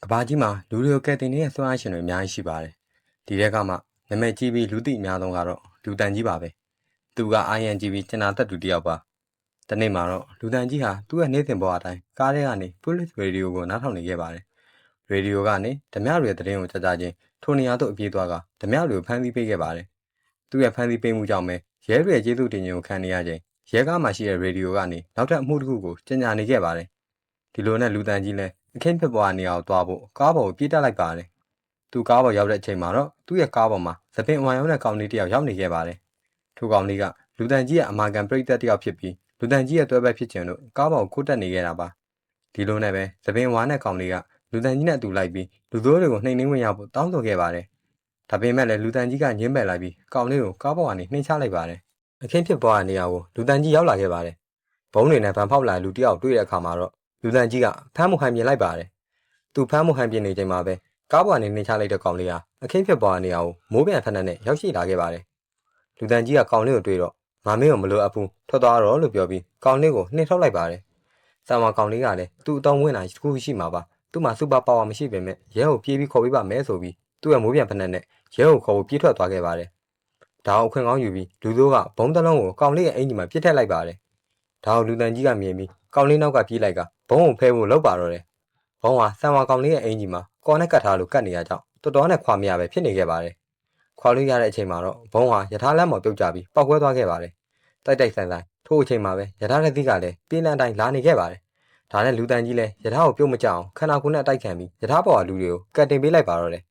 ကဘာကြီးမှာလူတွေကဲတင်နေတဲ့ဆွမ်းအားရှင်တွေအများကြီးရှိပါတယ်။ဒီထဲကမှနာမည်ကြီးပြီးလူသိအများဆုံးကတော့လူတန်ကြီးပါပဲ။သူကအာရန်ကြီးပြီးကျင်နာသက်သူတယောက်ပါ။တနေ့မှာတော့လူတန်ကြီးဟာသူ့ရဲ့နေ့စဉ်ဘဝအတိုင်းကားထဲကနေ Police Radio ကိုနားထောင်နေခဲ့ပါတယ်။ Radio ကနေဓမြတွေရဲ့သတင်းကိုကြားကြချင်းထိုနေရာသို့အပြေးသွားကဓမြတွေကိုဖမ်းဆီးပေးခဲ့ပါတယ်။သူ့ရဲ့ဖမ်းဆီးပေးမှုကြောင့်ပဲရဲတွေရဲ့ကျေးဇူးတင်ခြင်းကိုခံနေရခြင်းရဲကားမှာရှိတဲ့ Radio ကနေနောက်ထပ်အမှုတစ်ခုကိုကြေညာနေခဲ့ပါတယ်။ဒီလိုနဲ့လူတန်ကြီးလည်းအခင်းဖြစ်ပွားနေအောင်သွားဖို့ကားပေါ်ကိုပြေးတက်လိုက်ပါတယ်။သူကားပေါ်ရောက်တဲ့အချိန်မှာတော့သူ့ရဲ့ကားပေါ်မှာသပင်အဝိုင်ရောက်တဲ့ကောင်လေးတစ်ယောက်ရောက်နေခဲ့ပါတယ်။ထိုကောင်လေးကလူတန်ကြီးရဲ့အမာခံပရိသတ်တစ်ယောက်ဖြစ်ပြီးလူတန်ကြီးရဲ့တွဲဘက်ဖြစ်ခြင်းတို့ကားပေါ်ကိုတက်နေခဲ့တာပါ။ဒီလိုနဲ့ပဲသပင်ဝါနဲ့ကောင်လေးကလူတန်ကြီးနဲ့အတူလိုက်ပြီးလူသိုးတွေကိုနှိမ်နှင်းဝင်ရဖို့တောင်းဆိုခဲ့ပါတယ်။ဒါပေမဲ့လည်းလူတန်ကြီးကညှင်းပယ်လိုက်ပြီးကောင်လေးကိုကားပေါ်ကနေနှိမ်ချလိုက်ပါတယ်။အခင်းဖြစ်ပွားတဲ့နေရာကိုလူတန်ကြီးရောက်လာခဲ့ပါတယ်။ဘုံတွေနဲ့ဗန်ဖောက်လာလူတစ်ယောက်တွေ့တဲ့အခါမှာတော့လူတန်ကြီးကဖမ်းမှုဟန်ပြင်လိုက်ပါတယ်။သူဖမ်းမှုဟန်ပြင်နေချိန်မှာပဲကားပေါ်ကနေနှိမ်ချလိုက်တဲ့ကောင်လေးဟာအခင်းဖြစ်ပွားတဲ့နေရာကိုမိုးပြန်ဖက်နဲ့ရောက်ရှိလာခဲ့ပါတယ်။လူတန်ကြီးကကောင်လေးကိုတွေ့တော့ငါမင်းကိုမလိုအပ်ဘူးထွက်သွားတော့လို့ပြောပြီးကောင်လေးကိုနှိမ်ထုတ်လိုက်ပါတယ်။ဆာမကောင်လေးကလည်းသူ့အတောင်းဝင်တာတစ်ခုရှိမှာပါ။သူ့မှာစူပါပါဝါမရှိပေမဲ့ရဲကိုပြေးပြီးခေါ်ပေးပါမယ်ဆိုပြီးသူ့ရဲ့မိုးပြန်ဖက်နဲ့ရဲကိုခေါ်ဖို့ပြေးထွက်သွားခဲ့ပါတယ်။ဒါအောင်ခွင့်ကောင်းယူပြီးလူသိုးကဘုံတလုံးကိုကောင်လေးရဲ့အင်ကြီးမှာပြစ်ထည့်လိုက်ပါတယ်။ဒါအောင်လူတန်ကြီးကမြင်ပြီးကောင်လေးနောက်ကပြေးလိုက်ကဘုံကိုဖဲဖို့လောက်ပါတော့တယ်။ဘုံဟာဆံဝါကောင်လေးရဲ့အင်ကြီးမှာကော်နဲ့ကတ်ထားလို့ကတ်နေရကြောင်းတော်တော်နဲ့ခွာမရပဲဖြစ်နေခဲ့ပါတယ်။ခွာလို့ရတဲ့အချိန်မှာတော့ဘုံဟာယထာလမ်းပေါ်ပြုတ်ကျပြီးပောက်ကွဲသွားခဲ့ပါတယ်။တိုက်တိုက်ဆိုင်ဆိုင်ထို့အချိန်မှာပဲယထာတဲ့သီးကလည်းပြင်းလန်းတိုင်းလာနေခဲ့ပါတယ်။ဒါနဲ့လူတန်ကြီးလည်းယထာကိုပြုတ်မကြအောင်ခန္ဓာကိုယ်နဲ့တိုက်ခံပြီးယထာပေါ်ကလူတွေကိုကတ်တင်ပေးလိုက်ပါတော့တယ်။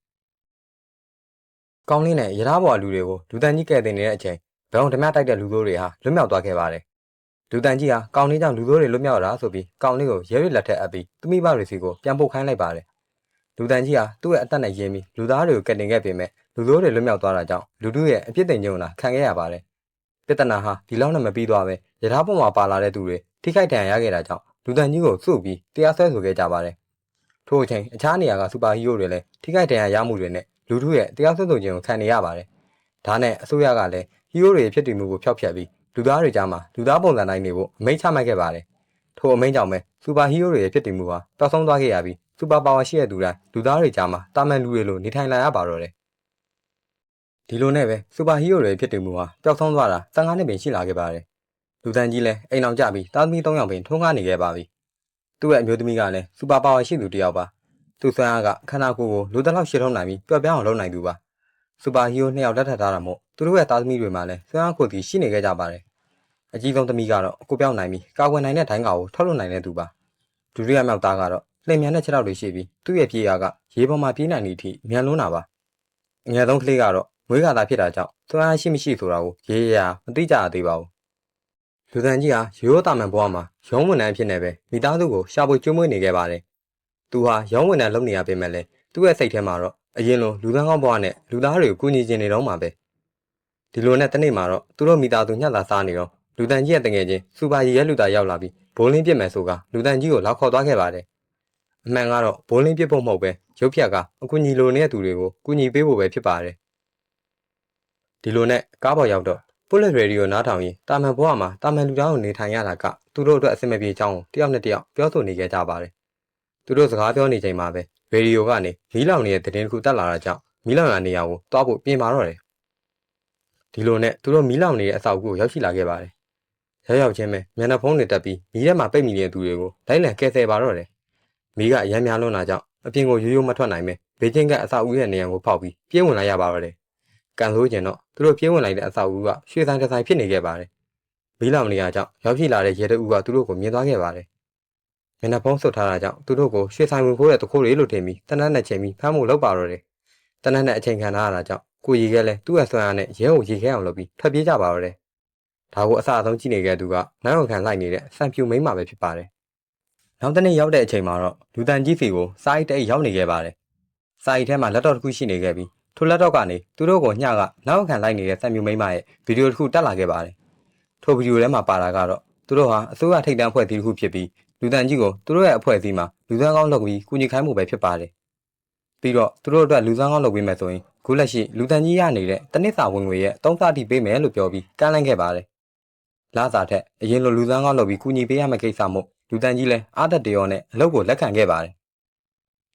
ကောင်းလေးနဲ့ယထာပေါ်ကလူတွေကိုလူတန်ကြီးကတ်တင်နေတဲ့အချိန်ဘုံဓမြတိုက်တဲ့လူသိုးတွေဟာလွတ်မြောက်သွားခဲ့ပါတယ်။လူတန်ကြီးဟာကောင်းလေးကြောင့်လူသိုးတွေလွတ်မြောက်လာဆိုပြီးကောင်းလေးကိုရဲရလက်ထက်အပ်ပြီးသူမိဘတွေစီကိုပြန်ပို့ခိုင်းလိုက်ပါတယ်။လူတန်ကြီးဟာသူ့ရဲ့အသက်နဲ့ရင်းပြီးလူသားတွေကိုကတ်တင်ခဲ့ပေမဲ့လူသိုးတွေလွတ်မြောက်သွားတာကြောင့်လူတို့ရဲ့အပြစ်တင်ခြင်းကိုခံခဲ့ရပါတယ်။ပြဿနာဟာဒီလောက်နဲ့မပြီးသွားပဲယထာပေါ်မှာပါလာတဲ့သူတွေထိခိုက်ဒဏ်ရာရခဲ့တာကြောင့်လူတန်ကြီးကိုစုပြီးတရားစွဲဆိုခဲ့ကြပါတယ်။ထို့အချိန်အခြားနေရာကစူပါဟီးရိုးတွေလည်းထိခိုက်ဒဏ်ရာရမှုတွေနဲ့လူတို့ရဲ့တရားစွဲဆိုခြင်းကိုခံနေရပါတယ်။ဒါနဲ့အစိုးရကလည်းဟီးရိုးတွေဖြစ်တည်မှုကိုဖျောက်ဖျက်ပြီးလူသားတွေကြားမှာလူသားပုံစံတိုင်းနေဖို့အမိန့်ချမှတ်ခဲ့ပါတယ်။ထို့အမိန့်ကြောင့်ပဲစူပါဟီးရိုးတွေရဲ့ဖြစ်တည်မှုဟာပျောက်ဆုံးသွားခဲ့ရပြီးစူပါပါဝါရှိတဲ့သူတိုင်းလူသားတွေကြားမှာတာမန်လူတွေလိုနေထိုင်လာရပါတော့တယ်။ဒီလိုနဲ့ပဲစူပါဟီးရိုးတွေဖြစ်တည်မှုဟာပျောက်ဆုံးသွားတာ15နှစ်ပင်ရှိလာခဲ့ပါတယ်။လူတန်းကြီးလည်းအိမ်အောင်ကြပြီးသားသမီး3ယောက်ပင်ထုံးကားနေခဲ့ပါပြီ။သူ့ရဲ့အမျိုးသမီးကလည်းစူပါပါဝါရှိသူတစ်ယောက်ပါ။သူ့ဆွမ်းအားကခန္ဓာကိုယ်ကိုလူတစ်လောက်ရှင်းထုံးနိုင်ပြီးပျော့ပြောင်းအောင်လုပ်နိုင်သူပါ။စူပါဟီးရိုး2ယောက်လက်ထပ်ထားတာမို့သူတို့ရဲ့သားသမီးတွေမှာလည်းဆွမ်းအားကိုယ်စီရှိနေခဲ့ကြပါတယ်။အကြီးဆုံးသမီးကတော့အကိုပြောင်းနိုင်ပြီးကာကွယ်နိုင်တဲ့ဒိုင်းကာကိုထုတ်လွှတ်နိုင်တဲ့သူပါ။ဒုတိယမြောက်သားကတော့လှင်မြန်တဲ့ခြေထောက်တွေရှိပြီးသူ့ရဲ့ပြေးအားကရေပေါ်မှာပြေးနိုင်တဲ့အထိမြန်လွန်းတာပါ။အငယ်ဆုံးကလေးကတော့မွေးကသာဖြစ်တာကြောင့်ဆွမ်းအားရှိမရှိဆိုတာကိုရေရမသိကြသေးပါဘူး။လူတန်ကြီးဟာရိုးသားမှန်ဘဝမှာရုံးဝန်ထမ်းဖြစ်နေပဲမိသားစုကိုရှာဖွေကျွေးမွေးနေခဲ့ပါတယ်။သူဟာရုံးဝန်ထမ်းလုပ်နေရပေမဲ့လည်းသူ့ရဲ့စိတ်ထဲမှာတော့အရင်လိုလူသားကောင်းဘဝနဲ့လူသားတွေကိုကူညီခြင်းနေတော့မှာပဲ။ဒီလိုနဲ့တနေ့မှာတော့သူတို့မိသားစုညှက်လာစားနေတော့လူတန်ကြီးရဲ့တငယ်ချင်းစူပါရီရဲလူသားရောက်လာပြီးဘိုးလင်းပြစ်မယ်ဆိုကလူတန်ကြီးကိုလောက်ခေါ်သွားခဲ့ပါတယ်။အမှန်ကတော့ဘိုးလင်းပြစ်ဖို့မဟုတ်ပဲရုပ်ဖြတ်ကအကူညီလိုနေတဲ့သူတွေကိုကူညီပေးဖို့ပဲဖြစ်ပါတယ်။ဒီလိုနဲ့ကားပေါ်ရောက်တော့Police Radio နားထောင်ရင်တာမန်ဘဝမှာတာမန်လူသားကိုနေထိုင်ရတာကသူတို့အတွက်အဆင်မပြေကြောင်းတယောက်နဲ့တယောက်ပြောဆိုနေကြကြပါတယ်။သူတို့စကားပြောနေချိန်မှာပဲရေဒီယိုကနေမီးလောင်နေတဲ့သတင်းတစ်ခုတက်လာတာကြောင့်မီးလောင်ရာနေရာကိုတွားဖို့ပြင်ပါတော့တယ်။ဒီလိုနဲ့သူတို့မီးလောင်နေတဲ့အဆောက်အဦကိုရောက်ရှိလာခဲ့ပါတယ်။ရောက်ချင်းပဲမျက်နှာဖုံးတွေတက်ပြီးမီးထဲမှာပိတ်မိနေတဲ့သူတွေကိုလိုက်လံကယ်ဆယ်ပါတော့တယ်။မီးကအရမ်းများလွန်းတာကြောင့်အပြင်ကိုရိုးရိုးမထွက်နိုင်ပဲဘေးချင်းကအဆောက်အဦရဲ့နေရာကိုဖောက်ပြီးပြေးဝင်လာရပါတော့တယ်။ကန်လို့ကျင်တော့သူတို့ပြေးဝင်လိုက်တဲ့အဆောက်အဦကရွှေဆိုင်တစ်ဆိုင်ဖြစ်နေခဲ့ပါတယ်။မီးလောင်နေရကြောင့်ရောက်ရှိလာတဲ့ရဲတအူးကသူတို့ကိုမြင်သွားခဲ့ပါတယ်။မျက်နှာဖုံးဆွတ်ထားတာကြောင့်သူတို့ကိုရွှေဆိုင်ဝင်ခိုးတဲ့တခိုးတွေလို့ထင်ပြီးတနက်နဲ့ချိန်ပြီးဖမ်းဖို့လုပ်ပါတော့တယ်။တနက်နဲ့အချိန်ခံထားရတာကြောင့်ကိုရီခဲလဲသူ့ရဲ့ဆွမ်းအားနဲ့ရဲကိုရေခဲအောင်လုပ်ပြီးထွက်ပြေးကြပါတော့တယ်။ဒါကိုအစအဆုံးကြည့်နေခဲ့သူကနိုင်အောင်ခံလိုက်နေတဲ့စံဖြူမိန်းမပဲဖြစ်ပါတယ်။နောက်တနေ့ရောက်တဲ့အချိန်မှာတော့လူတန်ကြီးစီကိုစာအိတ်တိတ်ရောက်နေခဲ့ပါတယ်။စာအိတ်ထဲမှာလက်တော့တစ်ခုရှိနေခဲ့ပြီးထိုလက်တော့ကနေသူတို့ကိုညကနောက်ခံလိုက်နေတဲ့စံမြူမိန်းမရဲ့ဗီဒီယိုတစ်ခုတက်လာခဲ့ပါတယ်။ထိုဗီဒီယိုထဲမှာပါတာကတော့သူတို့ဟာအစိုးရထိပ်တန်းအဖွဲ့အစည်းတစ်ခုဖြစ်ပြီးလူတန်ကြီးကိုသူတို့ရဲ့အဖွဲ့အစည်းမှာလူသားကောင်းလုပ်ပြီးကူညီခိုင်းမှုပဲဖြစ်ပါတယ်။ပြီးတော့သူတို့အတွက်လူသားကောင်းလုပ်ပေးမယ်ဆိုရင်ခုလက်ရှိလူတန်ကြီးရနေတဲ့တနစ်စာဝင်ငွေရဲ့3စာတိပေးမယ်လို့ပြောပြီးကမ်းလှမ်းခဲ့ပါတယ်။လာစာထက်အရင်လိုလူသားကောင်းလုပ်ပြီးကူညီပေးရမယ့်ကိစ္စမို့လူတန်ကြီးလည်းအားသက်တရောနဲ့အလုပ်ကိုလက်ခံခဲ့ပါတယ်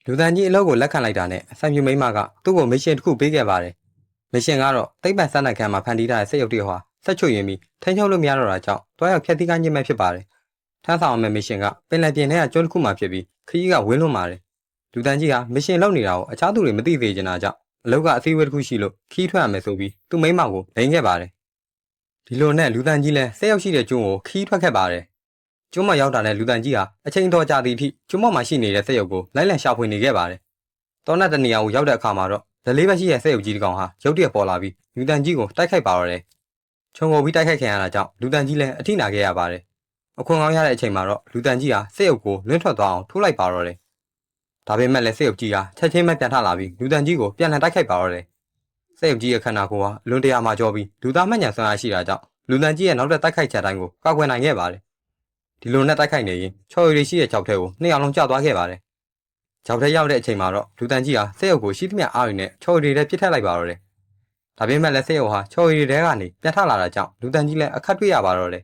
လူတန်ကြီးအလုပ်ကိုလက်ခံလိုက်တာနဲ့ဆံပြူမိမကသူ့ကိုမစ်ရှင်တစ်ခုပေးခဲ့ပါတယ်မစ်ရှင်ကတော့တိတ်ပန်စနိုင်ခံမှာဖန်တီးထားတဲ့စက်ရုပ်တွေဟာဆက်ချွတ်ရင်ပြီးထိန်းချုပ်လို့မရတော့တာကြောင့်တွားရောက်ဖျက်ဆီးကညစ်မဲ့ဖြစ်ပါတယ်ထမ်းဆောင်မဲ့မစ်ရှင်ကပင်လယ်ပြင်ထဲကကျွန်းတစ်ခုမှဖြစ်ပြီးခရီးကဝင်းလွန်ပါတယ်လူတန်ကြီးဟာမစ်ရှင်လုပ်နေတာကိုအခြားသူတွေမသိသေးချင်တာကြောင့်အလုပ်ကအစည်းအဝေးတစ်ခုရှိလို့ခီးထွက်ရမယ်ဆိုပြီးသူ့မိမကိုလိန်ခဲ့ပါတယ်ဒီလိုနဲ့လူတန်ကြီးလည်းဆက်ရောက်ရှိတဲ့ကျွန်းကိုခီးထွက်ခဲ့ပါတယ်ကျွန်းမရောက်တာနဲ့လူတန်ကြီးဟာအချိန်တော်ကြာသည့်အထိကျွန်းပေါ်မှာရှိနေတဲ့စက်ရုပ်ကိုလိုက်လံရှာဖွေနေခဲ့ပါတယ်တောနတ်တနေရာကိုရောက်တဲ့အခါမှာတော့ဇလေးဘက်ရှိတဲ့စက်ရုပ်ကြီးတစ်ကောင်ဟာရုတ်တရက်ပေါ်လာပြီးလူတန်ကြီးကိုတိုက်ခိုက်ပါတော့တယ်ခြုံငုံပြီးတိုက်ခိုက်ခံရတာကြောင့်လူတန်ကြီးလည်းအထိနာခဲ့ရပါတယ်အခွင့်ကောင်းရတဲ့အချိန်မှာတော့လူတန်ကြီးဟာစက်ရုပ်ကိုလွင့်ထွက်သွားအောင်ထိုးလိုက်ပါတော့တယ်ဒါပေမဲ့လည်းစက်ရုပ်ကြီးဟာချက်ချင်းပဲပြန်ထလာပြီးလူတန်ကြီးကိုပြန်လှန်တိုက်ခိုက်ပါတော့တယ်စက်ရုပ်ကြီးရဲ့ခန္ဓာကိုယ်ဟာလွန်တရာမှာကျော်ပြီးလူသားမှတ်ဉာဏ်စွမ်းအားရှိတာကြောင့်လူတန်ကြီးရဲ့နောက်ထပ်တိုက်ခိုက်ချက်တိုင်းကိုကာကွယ်နိုင်ခဲ့ပါတယ်ဒီလိုနဲ့တိုက်ခိုက်နေရင်ချော်ရီရှိတဲ့ကြောက်ထဲကိုနှစ်အောင်လုံးကျသွားခဲ့ပါတယ်ကြောက်ထဲရောက်တဲ့အချိန်မှာတော့လူတန်ကြီးဟာစက်ရုပ်ကိုရှိသမျှအားရနဲ့ချော်ရီထဲပစ်ထည့်လိုက်ပါတော့တယ်ဒါပေမဲ့လည်းစက်ရုပ်ဟာချော်ရီထဲကနေပြန်ထလာတာကြောင့်လူတန်ကြီးလည်းအခက်တွေ့ရပါတော့တယ်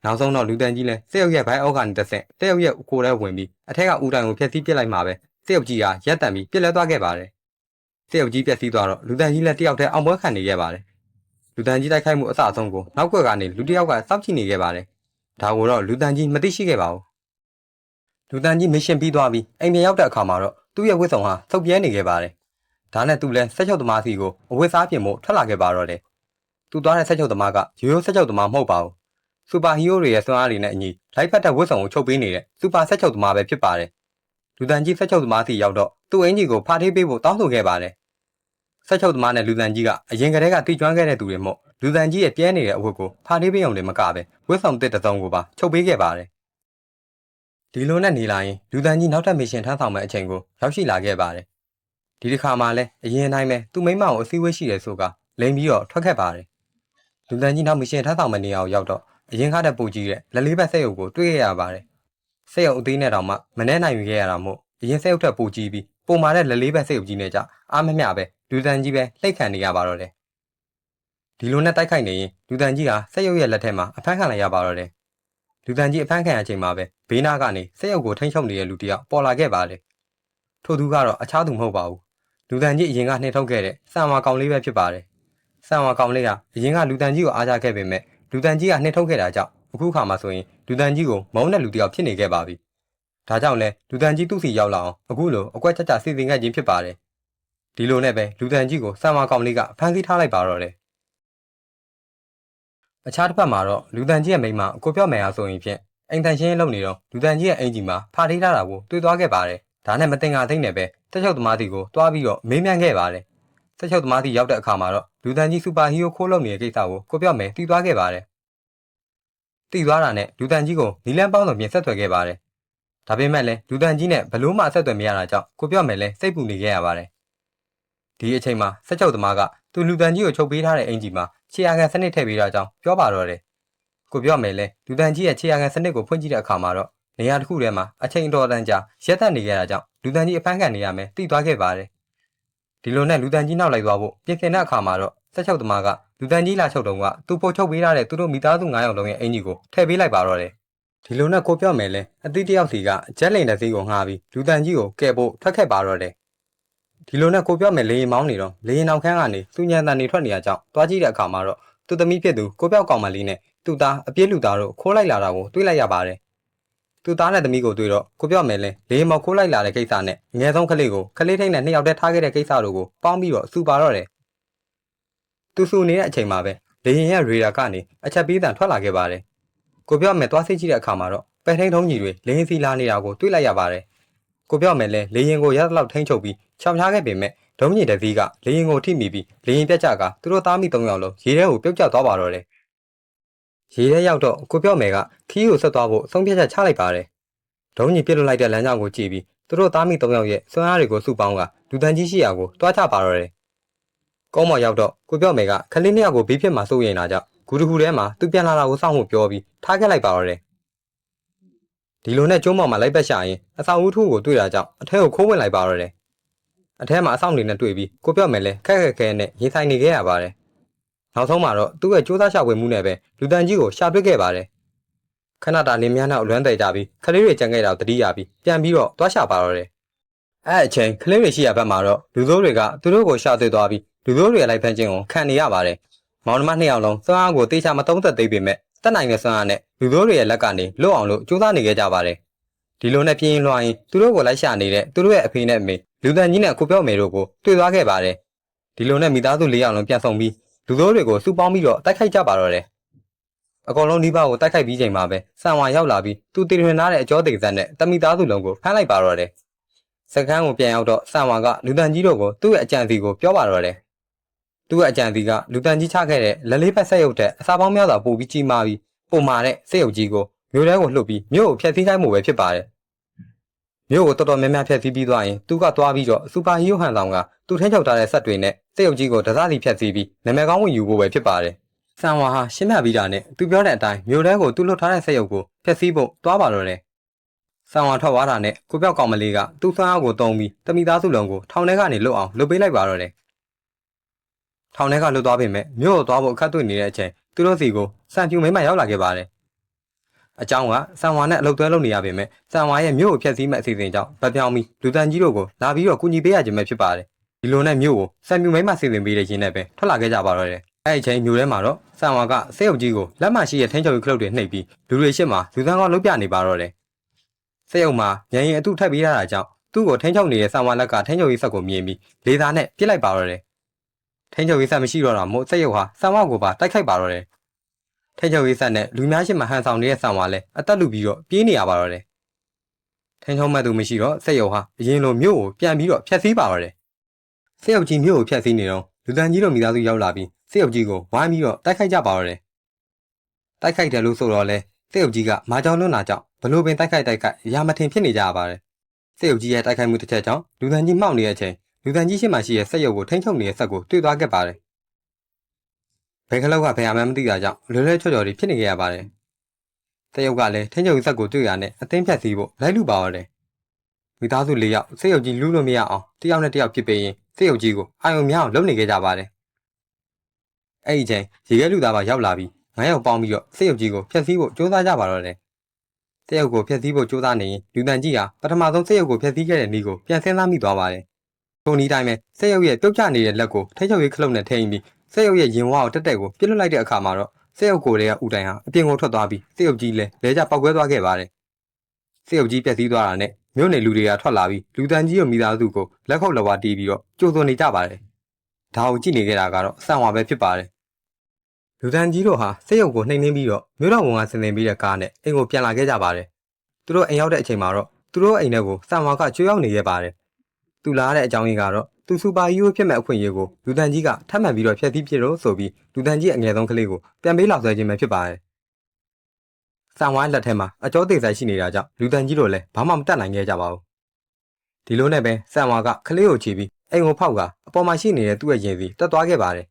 နောက်ဆုံးတော့လူတန်ကြီးလည်းစက်ရုပ်ရဲ့ဘိုင်းအောက်ကနေတစ်ဆင့်စက်ရုပ်ရဲ့ကိုယ်ထဲဝင်ပြီးအထက်ကဦးတိုင်ကိုဖျက်ဆီးပစ်လိုက်မှာပဲစက်ရုပ်ကြီးဟာရက်တန်ပြီးပြစ်လဲသွားခဲ့ပါတယ်စက်ရုပ်ကြီးပျက်စီးသွားတော့လူတန်ကြီးလည်းတယောက်တည်းအောင်ပွဲခံနေခဲ့ပါတယ်လူတန်ကြီးတိုက်ခိုက်မှုအစအဆုံးကိုနောက်ကွယ်ကနေလူတစ်ယောက်ကစောင့်ကြည့်နေခဲ့ပါတယ်ဒါကိုတော့လူတန်ကြီးမသိရှိခဲ့ပါဘူးလူတန်ကြီးမစ်ရှင်ပြီးသွားပြီးအိမ်ပြန်ရောက်တဲ့အခါမှာတော့သူ့ရဲ့ဝတ်စုံဟာဆုပ်ပြဲနေခဲ့ပါတယ်ဒါနဲ့သူလည်းဆက်ချုပ်သမားစီကိုအဝတ်စားပြင်ဖို့ထွက်လာခဲ့ပါတော့တယ်သူသွားတဲ့ဆက်ချုပ်သမားကရိုးရိုးဆက်ချုပ်သမားမဟုတ်ပါဘူးစူပါဟီးရိုးတွေရဲ့စွမ်းအားတွေနဲ့အညီလိုက်ဖက်တဲ့ဝတ်စုံကိုချုပ်ပေးနေတဲ့စူပါဆက်ချုပ်သမားပဲဖြစ်ပါတယ်လူတန်ကြီးဆက်ချုပ်သမားစီရောက်တော့သူ့အင်ကြီးကိုဖားထေးပေးဖို့တောင်းဆိုခဲ့ပါတယ်ဆက်ချုပ်သမားနဲ့လူတန်ကြီးကအရင်ကတည်းကတိကျွမ်းခဲ့တဲ့သူတွေမို့လူတန်ကြီးရဲ့ပြဲနေတဲ့အဝတ်ကိုဖားထေးပေးအောင်လည်းမကပဲဝတ်ဆောင်တစ်တစ်စုံကိုပါချုပ်ပေးခဲ့ပါတယ်ဒီလိုနဲ့နေလာရင်လူတန်ကြီးနောက်ထပ်မစ်ရှင်ထမ်းဆောင်မဲ့အချိန်ကိုရောက်ရှိလာခဲ့ပါတယ်ဒီတစ်ခါမှလည်းအရင်တိုင်းပဲသူ့မိမကိုအစည်းအဝေးရှိတယ်ဆိုကလိန်ပြီးတော့ထွက်ခဲ့ပါတယ်လူတန်ကြီးနောက်မစ်ရှင်ထမ်းဆောင်မဲ့နေရာကိုရောက်တော့အရင်ကားတဲ့ပူကြီးတဲ့လက်လေးဘက်စက်ရုပ်ကိုတွေ့ရပါတယ်စက်ရုပ်အသေးနဲ့တောင်မှမနှဲနိုင်ယူခဲ့ရတာမို့အရင်စက်ရုပ်ထက်ပူကြီးပြီးပုံမာတဲ့လက်လေးဘက်စက်ရုပ်ကြီးနဲ့ကြအားမမျှပဲလူတန်ကြီးပဲလှိတ်ခံနေရပါတော့တယ်ဒီလိုနဲ့တိုက်ခိုက်နေရင်လူတန်ကြီးဟာစက်ရုပ်ရဲ့လက်ထဲမှာအဖမ်းခံလိုက်ရပါတော့တယ်လူတန်ကြီးအဖမ်းခံရချိန်မှာပဲဘေးနားကနေစက်ရုပ်ကိုထိန်းချုပ်နေတဲ့လူတစ်ယောက်ပေါ်လာခဲ့ပါတယ်ထို့သူကတော့အခြားသူမဟုတ်ပါဘူးလူတန်ကြီးအရင်ကနှင်ထုတ်ခဲ့တဲ့စံဝါကောင်လေးပဲဖြစ်ပါတယ်စံဝါကောင်လေးကအရင်ကလူတန်ကြီးကိုအားချခဲ့ပေမဲ့လူတန်ကြီးကနှင်ထုတ်ခဲ့တာကြောင့်အခုခါမှဆိုရင်လူတန်ကြီးကိုမုန်းတဲ့လူတစ်ယောက်ဖြစ်နေခဲ့ပါပြီဒါကြောင့်လဲလူတန်ကြီးသူ့စီရောက်လာအောင်အခုလိုအကွက်ချက်ချစီစဉ်ခဲ့ခြင်းဖြစ်ပါတယ်ဒီလိုနဲ့ပဲလူတန်ကြီးကိုစံဝါကောင်လေးကဖမ်းဆီးထားလိုက်ပါတော့တယ်အခြားတစ်ဖက်မှာတော့လူတန်ကြီးရဲ့မိန်းမကိုပြော့မယ်အားဆိုရင်ဖြင့်အိမ်တန်ရှင်းလုပ်နေတော့လူတန်ကြီးရဲ့အင်ဂျီမှာဖာထေးထားတာကိုတွေ့သွားခဲ့ပါတယ်ဒါနဲ့မတင်ငါသိမ့်နဲ့ပဲတက်ချုပ်သမားစီကိုတွားပြီးတော့မေးမြန်းခဲ့ပါတယ်တက်ချုပ်သမားစီရောက်တဲ့အခါမှာတော့လူတန်ကြီးစူပါဟီးရိုးခိုးလုပ်နေတဲ့ကိစ္စကိုကိုပြော့မယ်သိသွားခဲ့ပါတယ်သိသွားတာနဲ့လူတန်ကြီးကိုနီလန်းပေါင်းစုံပြင်ဆက်သွယ်ခဲ့ပါတယ်ဒါပေမဲ့လည်းလူတန်ကြီးနဲ့ဘလို့မှအဆက်အသွယ်မရတာကြောင့်ကိုပြော့မယ်လည်းစိတ်ပူနေခဲ့ရပါတယ်ဒီအချိန်မှာဆက်ချုပ်သမားကသူလူတန်ကြီးကိုချုပ်ပေးထားတဲ့အင်ဂျီမှာခြေရာခံစနစ်ထည့်ပေးတာကြောင့်ပြောပါတော့တယ်ကိုပြော့မယ်လဲလူတန်ကြီးရဲ့ခြေရာခံစနစ်ကိုဖွင့်ကြည့်တဲ့အခါမှာတော့နေရာတစ်ခုထဲမှာအချိန်တော်တန်ကြာရက်သက်နေခဲ့တာကြောင့်လူတန်ကြီးအဖမ်းခံနေရမယ်သိသွားခဲ့ပါတယ်ဒီလိုနဲ့လူတန်ကြီးနောက်လိုက်သွားဖို့ပြင်ဆင်တဲ့အခါမှာတော့ဆက်ချုပ်သမားကလူတန်ကြီးလာချုပ်တုံးကသူ့ပို့ချုပ်ပေးထားတဲ့သူတို့မိသားစု9ယောက်လုံးရဲ့အင်ဂျီကိုထည့်ပေးလိုက်ပါတော့တယ်ဒီလိုနဲ့ကိုပြော့မယ်လဲအသီးတယောက်စီကဂျက်လိန်တဲ့စီးကိုငှားပြီးလူတန်ကြီးကိုကဲဖို့ထွက်ခဲ့ပါတော့တယ်ဒီလိုနဲ့ကိုပြော့မယ်လေရင်မောင်းနေတော့လေရင်နောက်ခန်းကနေသူညံတန်နေထွက်နေရကြောင်းတွားကြည့်တဲ့အခါမှာတော့သူသမီးဖြစ်သူကိုပြော့ကောင်မလေးနဲ့သူ့သားအပြည့်လူသားတို့ခိုးလိုက်လာတာကိုတွေ့လိုက်ရပါတယ်သူ့သားနဲ့သမီးကိုတွေ့တော့ကိုပြော့မယ်လဲလေရင်မောက်ခိုးလိုက်လာတဲ့ကိစ္စနဲ့အငယ်ဆုံးကလေးကိုကလေးထိန်နဲ့2ယောက်တည်းထားခဲ့တဲ့ကိစ္စတို့ကိုပေါင်းပြီးတော့စူပါတော့တယ်သူစူနေတဲ့အချိန်မှာပဲလေရင်ရဲ့ရေဒါကနေအချက်ပေးတံထွက်လာခဲ့ပါတယ်ကိုပြော့မယ်သွားစိတ်ကြည့်တဲ့အခါမှာတော့ပဲထိန်ထုံးကြီးတွေလေရင်စီလာနေတာကိုတွေ့လိုက်ရပါတယ်ကိုပြော့မယ်လဲလေရင်ကိုရသလောက်ထိန်းချုပ်ပြီးချောင်ချားခဲ့ပေမဲ့ဒုံးညင်တစည်းကလေရင်ကိုထိမိပြီးလေရင်ပြက်ကြကသူတို့သားမိ3ယောက်လုံးရေထဲကိုပြုတ်ကျသွားပါတော့တယ်ရေထဲရောက်တော့ကိုပြော့မယ်ကခီးကိုဆက်သွားဖို့ဆုံးဖြတ်ချက်ချလိုက်ပါတယ်ဒုံးညင်ပြစ်လွတ်လိုက်တဲ့လမ်းကြောင်းကိုကြည့်ပြီးသူတို့သားမိ3ယောက်ရဲ့စွမ်းအားတွေကိုစုပေါင်းကလူတန်ကြီးရှိရာကိုတွားချပါတော့တယ်ကုန်းမော်ရောက်တော့ကိုပြော့မယ်ကခလေး2ယောက်ကိုဘေးဖြစ်မှာစိုးရိမ်တာကြောင့်ဂူတခုထဲမှာသူပြန်လာတာကိုစောင့်ဖို့ပြောပြီးထားခဲ့လိုက်ပါတော့တယ်ဒီလိုနဲ့ကျုံးမောင်မှာလိုက်ပတ်ရှာရင်အဆောင်ဦးထုကိုတွေ့တာကြောင့်အထဲကိုခိုးဝင်လိုက်ပါတော့တယ်အထဲမှာအဆောင်တွေနဲ့တွေ့ပြီးကိုပြော့မယ်လဲခက်ခက်ခဲနဲ့ရင်ဆိုင်နေခဲ့ရပါတယ်နောက်ဆုံးမှာတော့သူ့ရဲ့စူးစမ်းရှာဖွေမှုနဲ့ပဲလူတန်ကြီးကိုရှာတွေ့ခဲ့ပါတယ်ခဏတာလင်းများနောက်လွမ်းတယ်ကြပြီးခလေးတွေကြံခဲ့တာတတိယပြီးပြန်ပြီးတော့တွားရှာပါတော့တယ် အဲ့အချိန်ကလေးတွေရှိရဘက်မှာတော့လူစိုးတွေကသူတို့ကိုရှာသွေးသွားပြီးလူစိုးတွေလိုက်ဖမ်းခြင်းကိုခံနေရပါတယ်မောင်နှမ2ယောက်လုံးစွမ်းအားကိုတေချာမသုံးသက်သေးပေမဲ့တက်နိုင်တဲ့စွမ်းအားနဲ့လူစိုးတွေရဲ့လက်ကနေလွတ်အောင်လို့ကြိုးစားနေခဲ့ကြပါတယ်ဒီလိုနဲ့ပြင်းလွှားရင်သူတို့ကိုလိုက်ရှာနေတဲ့သူတို့ရဲ့အဖေနဲ့အမေလူတန်ကြီးနဲ့ကိုပြော့မေတို့ကိုတွေ့သွားခဲ့ပါတယ်ဒီလိုနဲ့မိသားစု4ယောက်လုံးပြန်ဆောင်ပြီးလူစိုးတွေကိုစုပေါင်းပြီးတော့တိုက်ခိုက်ကြပါတော့တယ်အကောင်လုံးဒီပါကိုတိုက်ခိုက်ပြီးချိန်မှာပဲဆန်ဝါရောက်လာပြီးသူတည်ထွင်ထားတဲ့အကျော်တိတ်ဆက်နဲ့တမိသားစုလုံးကိုဖမ်းလိုက်ပါတော့တယ်စကန်းကိုပြန်ရောက်တော့ဆန်ဝါကလူတန်ကြီးတို့ကိုသူ့ရဲ့အကြံစီကိုပြောပါတော့တယ်သူ့ရဲ့အကြံစီကလူတန်ကြီးချခဲ့တဲ့လက်လေးပတ်ဆက်ရုပ်တဲ့အစာပေါင်းများစွာပို့ပြီးကြီးမားပြီးပုံမာတဲ့စက်ရုပ်ကြီးကိုမြို့ထဲကိုလှုပ်ပြီးမြို့ကိုဖျက်ဆီးခိုင်းမှုပဲဖြစ်ပါတယ်မြို့ကိုတော်တော်များများဖျက်ဆီးပြီးသွားရင်သူကသွားပြီးတော့စူပါဟီးရိုးဟန်ဆောင်ကသူထင်းချုပ်ထားတဲ့ဆက်တွေနဲ့စက်ရုပ်ကြီးကိုတစားစီဖျက်ဆီးပြီးနာမည်ကောင်းဝင်ယူဖို့ပဲဖြစ်ပါတယ်ဆန်ဝါဟာရှင်းပြပြီးတာနဲ့သူပြောတဲ့အတိုင်းမြို့ထဲကိုသူ့လွတ်ထားတဲ့စက်ရုပ်ကိုဖျက်ဆီးဖို့သွားပါတော့တယ်ဆန်ဝါထွက်သွားတာနဲ့ကိုပြောက်ကောင်မလေးကသူ့ဆွမ်းအားကိုတုံးပြီးတမိသားစုလုံးကိုထောင်ထဲကနေလွတ်အောင်လုပ်ပေးလိုက်ပါတော့တယ်ထောင်ထဲကလွတ်သွားပေမဲ့မြို့ကိုသွားဖို့အခက်တွေ့နေတဲ့အချိန်သူတို့စီကိုစံပြူမိမရောက်လာခဲ့ပါတယ်အကြောင်းကဆန်ဝါနဲ့အလုပ်သွဲလုပ်နေရပေမဲ့ဆန်ဝါရဲ့မြို့ကိုဖျက်ဆီးမဲ့အစီအစဉ်ကြောင့်ဗတ်ပြောင်းပြီးလူတန်ကြီးတို့ကိုလာပြီးတော့ကူညီပေးရခြင်းပဲဖြစ်ပါတယ်ဒီလိုနဲ့မြို့ကိုစံပြူမိမစီစဉ်ပေးတဲ့ရင်းနဲ့ပဲထွက်လာခဲ့ကြပါတော့တယ်အဲ့ဒီချိန်မြို့ထဲမှာတော့ဆန်ဝါကစက်ရုပ်ကြီးကိုလက်မှရှိရဲ့ထင်းချုပ်ခလုတ်တွေနှိပ်ပြီးလူတွေရှစ်မှာလူသန်းကောင်းလုတ်ပြနေပါတော့တယ်စက်ရုံမှာညင်ရင်အထုထပ်ပေးရတာကြောင့်သူ့ကိုထင်းချုပ်နေတဲ့ဆန်ဝါလက်ကထင်းချုပ်ရေးဆက်ကိုမြင်ပြီးလေသာနဲ့ပြစ်လိုက်ပါတော့တယ်ထင်းချုပ်ရေးဆက်မရှိတော့တာမို့စက်ရုံဟာဆန်ဝါကိုပါတိုက်ခိုက်ပါတော့တယ်ထင်းချုပ်ရေးဆက်နဲ့လူများရှစ်မှာဟန်ဆောင်နေတဲ့ဆန်ဝါလဲအသက်လူပြီးတော့ပြေးနေရပါတော့တယ်ထင်းချုပ်မဲ့သူမရှိတော့စက်ရုံဟာအရင်လိုမြို့ကိုပြန်ပြီးတော့ဖျက်ဆီးပါတော့တယ်စက်ရုံကြီးမြို့ကိုဖျက်ဆီးနေတော့လူတန်ကြီးတို့မိသားစုရောက်လာပြီးစက်ရုံကြီးကိုဝိုင်းပြီးတော့တိုက်ခိုက်ကြပါတော့တယ်တိုက်ခိုက်တယ်လို့ဆိုတော့လဲစက်ရုံကြီးကမာကြောင်လွန်းတာကြောင့်ဘလို့ပင်တိုက်ခိုက်ရာမထင်ဖြစ်နေကြရပါတယ်စက်ရုပ်ကြီးရဲ့တိုက်ခိုက်မှုတစ်ချက်ကြောင့်လူတန်ကြီးမှောက်နေတဲ့အချိန်လူတန်ကြီးရှိမှရှိရဲ့စက်ရုပ်ကိုထိန်းချုပ်နေတဲ့ဆက်ကိုတွေ့သွားခဲ့ပါတယ်ဘယ်ကလောက်ကဘယ်အမှန်းမသိတာကြောင့်လွယ်လွယ်ချော့ချော်တွေဖြစ်နေခဲ့ရပါတယ်စက်ရုပ်ကလည်းထိန်းချုပ်ဆက်ကိုတွေ့ရတဲ့အသိဖြတ်စီးဖို့လိုက်လူပါတော့တယ်မိသားစု၄ယောက်စက်ရုပ်ကြီးလူလို့မရအောင်တယောက်နဲ့တယောက်ပြစ်ပေးရင်စက်ရုပ်ကြီးကိုအာယုံများအောင်လုပ်နေခဲ့ကြပါတယ်အဲ့ဒီချိန်ရေခဲလူသားပါရောက်လာပြီး9ယောက်ပေါင်းပြီးတော့စက်ရုပ်ကြီးကိုဖျက်ဆီးဖို့ကြိုးစားကြပါတော့တယ်စက်ရုပ်ကိုဖျက်ဆီးဖို့ကြိုးစားနေရင်လူတန်ကြီးဟာပထမဆုံးစက်ရုပ်ကိုဖျက်ဆီးခဲ့တဲ့နေ့ကိုပြန်ဆင်းစားမိသွားပါတယ်ထိုနည်းတိုင်းပဲစက်ရုပ်ရဲ့ပြုတ်ကျနေတဲ့လက်ကိုထိချုပ်ရေးခလုတ်နဲ့ထိန်းပြီးစက်ရုပ်ရဲ့ရင်ဝါကိုတက်တက်ကိုပြစ်လွတ်လိုက်တဲ့အခါမှာတော့စက်ရုပ်ကိုယ်တွေကဦးတိုင်ဟာအပြင်ကိုထွက်သွားပြီးစက်ရုပ်ကြီးလည်းလဲကျပောက်ကွဲသွားခဲ့ပါတယ်စက်ရုပ်ကြီးပျက်စီးသွားတာနဲ့မြို့နယ်လူတွေကထွက်လာပြီးလူတန်ကြီးရဲ့မိသားစုကိုလက်ခုပ်လက်ဝါးတီးပြီးတော့ကြိုးစွနေကြပါတယ်ဒါကိုကြည့်နေကြတာကတော့အဆန်ဝါပဲဖြစ်ပါတယ်လူတန်ကြီးတို့ဟာစက်ရုပ်ကိုနှိမ်နှင်းပြီးတော့မြို့တော်ဝန်ကဆင်သင်ပြီးတဲ့ကားနဲ့အိမ်ကိုပြန်လာခဲ့ကြပါတယ်သူတို့အိမ်ရောက်တဲ့အချိန်မှာတော့သူတို့အိမ်ထဲကိုဆန်ဝါကကျွေးရောက်နေခဲ့ပါတယ်သူလာတဲ့အကြောင်းရင်းကတော့သူစူပါဟီးရိုးဖြစ်မဲ့အခွင့်အရေးကိုလူတန်ကြီးကထပ်မံပြီးတော့ဖျက်ဆီးပြစ်လို့ဆိုပြီးလူတန်ကြီးအငယ်ဆုံးကလေးကိုပြန်ပေးလာဆွဲခြင်းပဲဖြစ်ပါတယ်ဆန်ဝါလက်ထဲမှာအကျော်သေးဆိုင်ရှိနေတာကြောင့်လူတန်ကြီးတို့လည်းဘာမှမတတ်နိုင်ခဲ့ကြပါဘူးဒီလိုနဲ့ပဲဆန်ဝါကကလေးကိုချီပြီးအိမ်ကိုဖောက်ကအပေါ်မှာရှိနေတဲ့သူ့ရဲ့ရင်စီတက်သွားခဲ့ပါတယ်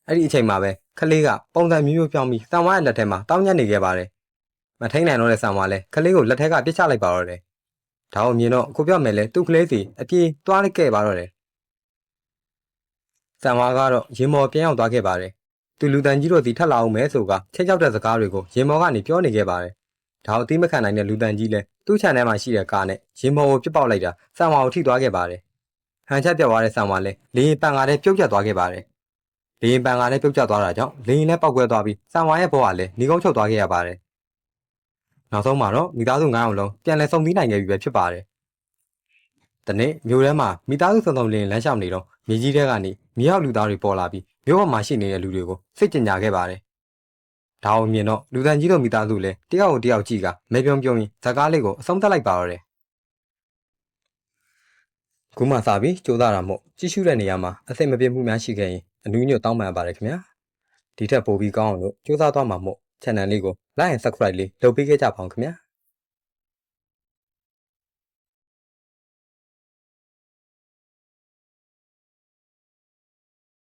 အဲ့ဒီအချိန်မှာပဲကလေးကပုံစံမျိုးမျိုးပြောင်းပြီးဆန်ဝါရဲ့လက်ထဲမှာတောင်းညက်နေခဲ့ပါတယ်မထိန်နိုင်တော့တဲ့ဆန်ဝါလည်းကလေးကိုလက်ထဲကပြစ်ချလိုက်ပါတော့တယ်ဒါကိုမြင်တော့ကိုပြော့မယ်လဲသူ့ကလေးစီအပြေးသွားလိုက်ခဲ့ပါတော့တယ်ဆန်ဝါကတော့ရင်မော်ပြန်ရောက်သွားခဲ့ပါတယ်သူလူတန်ကြီးတို့စီထပ်လာအောင်မဲဆိုကချင်းချောက်တဲ့စကားတွေကိုရင်မော်ကနေပြောနေခဲ့ပါတယ်ဒါကိုအသိမခံနိုင်တဲ့လူတန်ကြီးလဲသူ့ခြံထဲမှာရှိတဲ့ကားနဲ့ရင်မော်ကိုပြစ်ပေါက်လိုက်တာဆန်ဝါကိုထိသွားခဲ့ပါတယ်ဟန်ချက်ပြတ်သွားတဲ့ဆန်ဝါလဲလေရင်ပန်ကားနဲ့ပြုတ်ကျသွားခဲ့ပါတယ်လေရင်ပန်ကားနဲ့ပြုတ်ကျသွားတာကြောင့်လေရင်နဲ့ပောက်ကွဲသွားပြီးဆန်ဝါရဲ့ဘောကလည်းနှီးကုန်းချုပ်သွားခဲ့ရပါတယ်နောက်ဆုံးမှာတော့မိသားစု9အောင်လုံးပြန်လည်စုံစည်းနိုင်ခဲ့ပြီပဲဖြစ်ပါတယ်။ဒီနေ့မြို့ထဲမှာမိသားစုစုံစုံလင်းလမ်းလျှောက်နေတော့မြေကြီးထဲကနေမြေရောက်လူသားတွေပေါ်လာပြီးမြို့ပေါ်မှာရှိနေတဲ့လူတွေကိုစိတ်ကြင်ညာခဲ့ပါတယ်။ဒါအောင်မြင်တော့လူတန်ကြီးတို့မိသားစုလည်းတယောက်ကိုတယောက်ကြည့်ကမဲပြုံးပြုံးရင်ဇာကားလေးကိုအဆုံးသတ်လိုက်ပါတော့တယ်။ခုမှစပြီးကြိုးစားတာမို့ကြည့်ရှုတဲ့နေရာမှာအစိမ့်မပြတ်မှုများရှိခဲ့ရင်အနူးညွတ်တောင်းပန်ပါတယ်ခင်ဗျာ။ဒီထက်ပိုပြီးကောင်းအောင်လို့ကြိုးစားသွားမှာမို့ channel လေးကို like and subscribe လေးလုပ်ပေးခဲ့ကြပါဦးခင်ဗျာ။